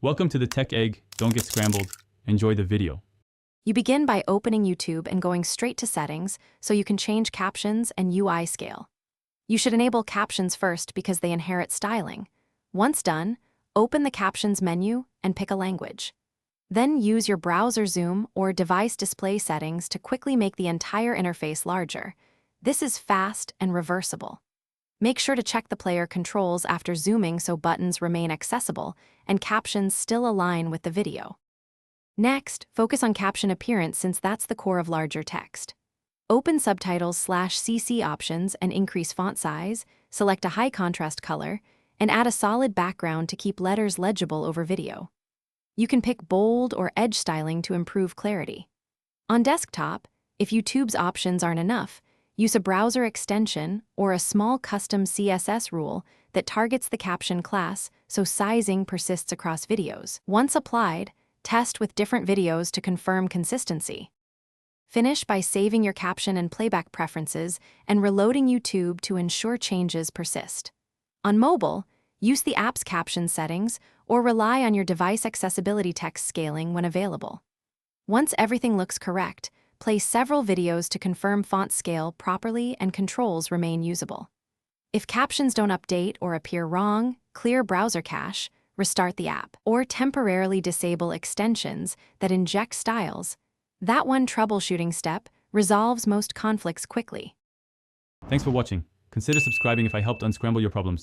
Welcome to the Tech Egg. Don't get scrambled. Enjoy the video. You begin by opening YouTube and going straight to Settings so you can change captions and UI scale. You should enable captions first because they inherit styling. Once done, open the Captions menu and pick a language. Then use your browser zoom or device display settings to quickly make the entire interface larger. This is fast and reversible. Make sure to check the player controls after zooming so buttons remain accessible and captions still align with the video. Next, focus on caption appearance since that's the core of larger text. Open Subtitles/CC options and increase font size, select a high contrast color, and add a solid background to keep letters legible over video. You can pick bold or edge styling to improve clarity. On desktop, if YouTube's options aren't enough, use a browser extension or a small custom CSS rule that targets the caption class so sizing persists across videos. Once applied, test with different videos to confirm consistency. Finish by saving your caption and playback preferences and reloading YouTube to ensure changes persist. On mobile, use the app's caption settings or rely on your device accessibility text scaling when available. Once everything looks correct, play several videos to confirm font scale properly and controls remain usable. If captions don't update or appear wrong, clear browser cache, restart the app, or temporarily disable extensions that inject styles. That one troubleshooting step resolves most conflicts quickly. Thanks for watching. Consider subscribing if I helped unscramble your problems.